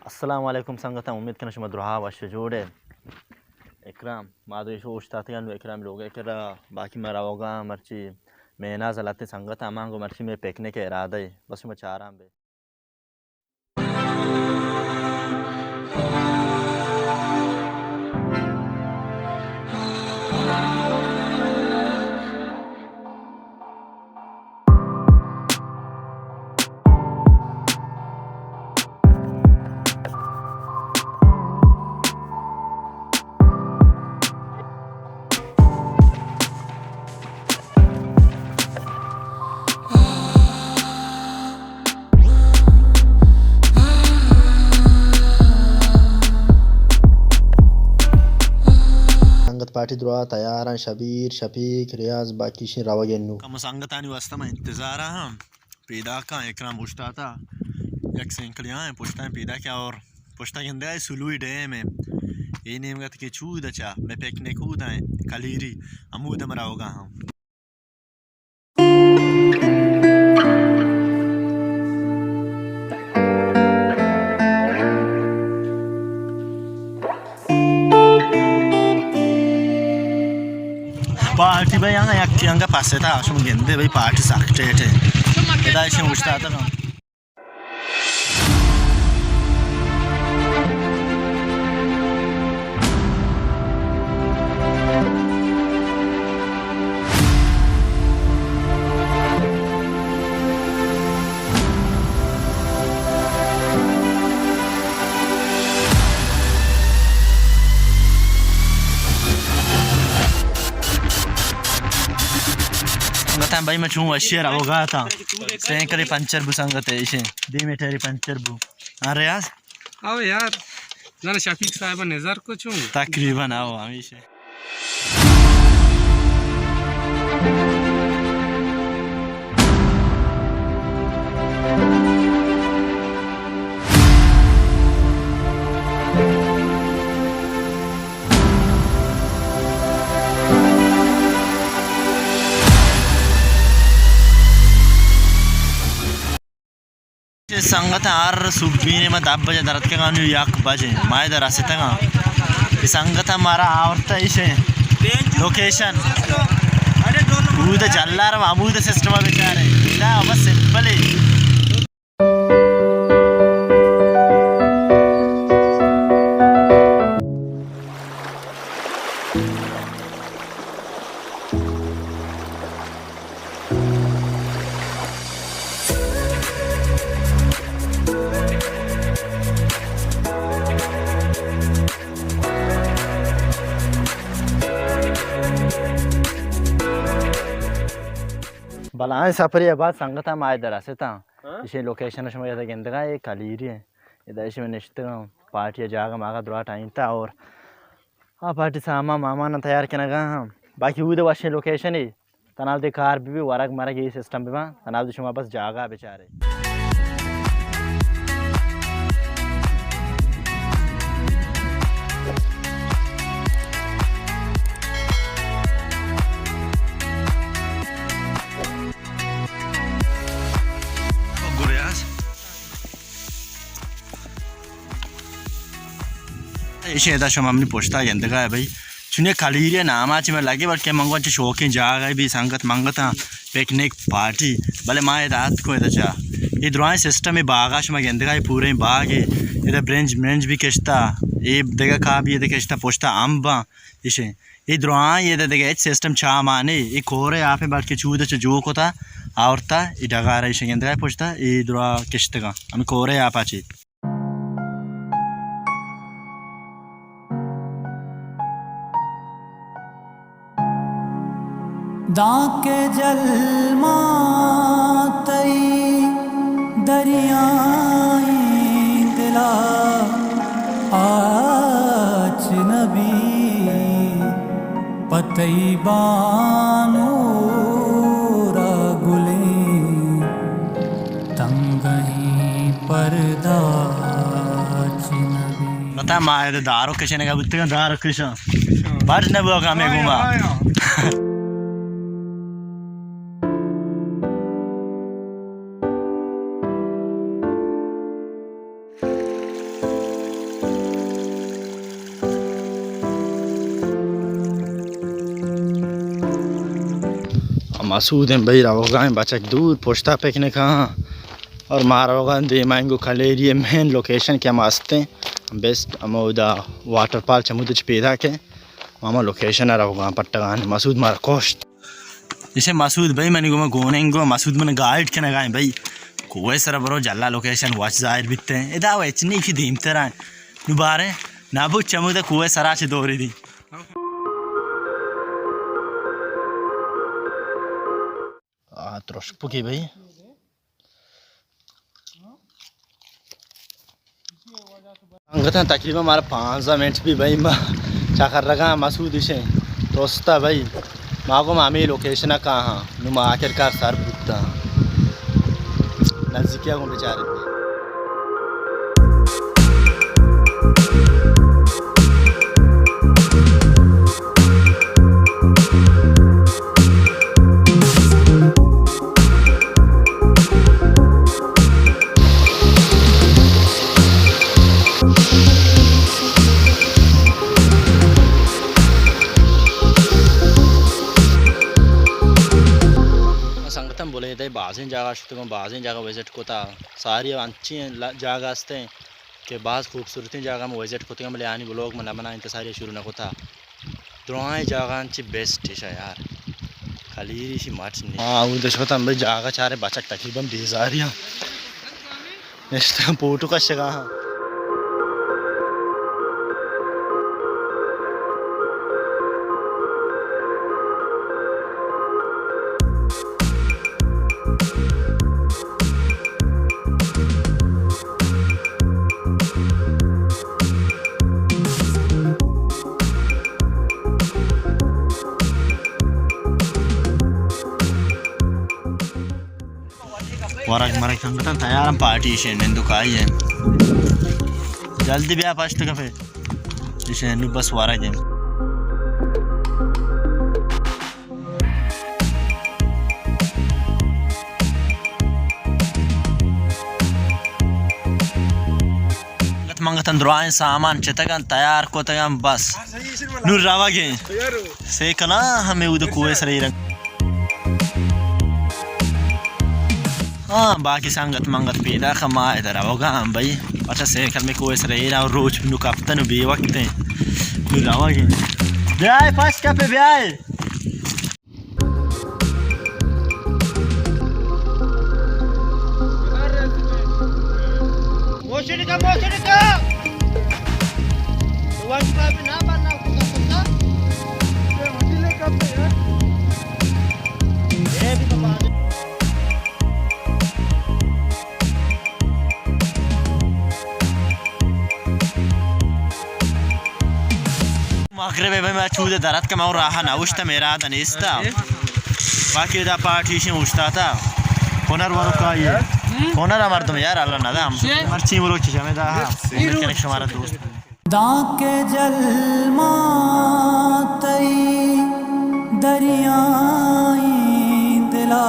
अस्सलाम वालेकुम संगता उम्मीद करना शुमा दुआ वश जोड़े इकराम मादो शो उस्तातियान इकराम लोग एकरा बाकी मरा होगा मर्ची मेना जलाते संगता मांगो मर्ची में पेकने के इरादे बस मैं चाह रहा बे संगत पार्टी दुआ तैयार शबीर शफीक रियाज बाकी शे रवागेन्नु कम संगतानी वास्तव में इंतजार हम पैदा का इकराम पूछता था एक सेंकलियां पूछता है पैदा क्या और पूछता के सुलुई डैम है ये नेमगत के चूद अच्छा मैं पेकने कूदा है कलीरी अमूद मरा होगा हम पार्टी भाई यहाँ यंगा पास था आशुम गेंदे भाई पार्टी सक्टेट है इधर से उछता था ना संगत भाई मैं चूँ अशियर होगा था सैकड़े पंचर बु संगत है इसे दी मेटेरी पंचर बु अरे यार आओ यार जरा शफीक साहब नजर को चूँ तकरीबन आओ हमेशा संगत आर सुबीने में 10 बजे दरत के गाँव याक बजे माय दर से तंगा संगत हमारा आवरता इसे लोकेशन दूध जल्लार अमूद सिस्टम बेचारे इला बस सिंपल है बलाएं सफर ये बात संगत हम आए दर से था इसे लोकेशन में ये गेंदगा ये कलीरी है इधर इसे मैंने इश्तेगा पार्टी जागा मागा दुआ टाइम था और हाँ पार्टी सामा मामा ना तैयार करना गा हम बाकी वो तो वाशे लोकेशन है तनाव दे कार भी वरक मरक ये सिस्टम भी वहाँ तनाव दे शुमा बस जागा बेचारे इसे इधर शुमा हमने पूछता गेंदगा है भाई चुने कलीरिया नाम आज में लगे बट के मंगवा शौकीन जागा भी संगत मंगता पिकनिक पार्टी भले माँ रात को इधर चा ये द्रोण सिस्टम है बागाश में गेंदगा पूरे बाग है इधर ब्रेंच ब्रेंच भी किश्ता ये देगा खा भी इधर किश्ता पूछता अम्बा इसे ये द्रोण ये देगा सिस्टम छा माने ये खोरे यहाँ पे बैठ के चूद जो को था आवरता ये डगा रहा इसे गेंदगा पूछता ये द्रोण किश्त का हमें खोरे यहाँ पाची दाके जल मातई दरियाई दिला आज नबी पतई बानो रागुले तंगही परदा बता माय दारो किशने का बुत्ते दारो किशन बाज ने वो का में घुमा मसूद हैं भाई रवोगा बचक दूर पोछता पेकने कहाँ और मारोगा दे माएंगो खलेरिए मेन लोकेशन क्या मस्त हैं बेस्ट अमोदा वाटर पार्क चमुद पैदा के मामा लोकेशन है रवोगा पट्टगान मसूद मारा कोस्ट इसे मसूद भाई मैंने को गोनेंगो मसूद मैंने गाइड के ना भाई कोई सर बरो जल्ला लोकेशन वाच जाहिर बिकते हैं इदा वो इतनी की धीम तरह दोबारा ना बुझ चमुद कुएं सरा से दोरी दी trošku की भाई अंगता तकरीबन हमारा 5 मिनट भी भाई क्या कर रखा मसूद इसे दोस्ता भाई माँ को मामी लोकेशन कहाँ नुमा आखिरकार सर बुकता नजदीकिया को बेचारे बोले थे बाज़ जगह विजिट को था सारी अच्छी जगह हंसते हैं कि बाज़ खूबसूरती जगह में विजिट को बोले आनी ब्लॉग में बना इंत सारी शुरू न को था द्रोआई जगह अच्छी बेस्ट है यार खाली सी मच नहीं हाँ वो देखो तो भाई जगह चारे बचक तकरीबन 20,000 नेक्स्ट पोटू का जगह वरक मरक संगठन तैयार पार्टी शेंदु काई है जल्दी भी फर्स्ट का फिर शेंदु बस वरक है मंगतन द्रोआन सामान चितगन तैयार को तगन बस नूर रावागे से कना हमें उद कुएं सरे रंग हाँ बाकी संगत मंगत पैदा खमा इधर होगा हम भाई अच्छा से कल में कोई सरे ना रोज नुकाफ्तन बे वक्त है नूर रावागे ब्याह फर्स्ट का पे ब्याह मोशरी का वन का भी ना बनना कुत्ता ये मटिले कब पे यार ये भी तो बात माकरे में मैं चूदे दरत का मैं रहा ना उष्टा मेरा दनिस्ता बाकी दा पार्टीशन उष्टा था होनर वालों का ये होनर हमारे तुम यार अल्लाह ना दाम मर्ची वो लोग चीज़ में दा हाँ कनेक्शन हमारा दोस्त दाके जल मातई दरियाई दिला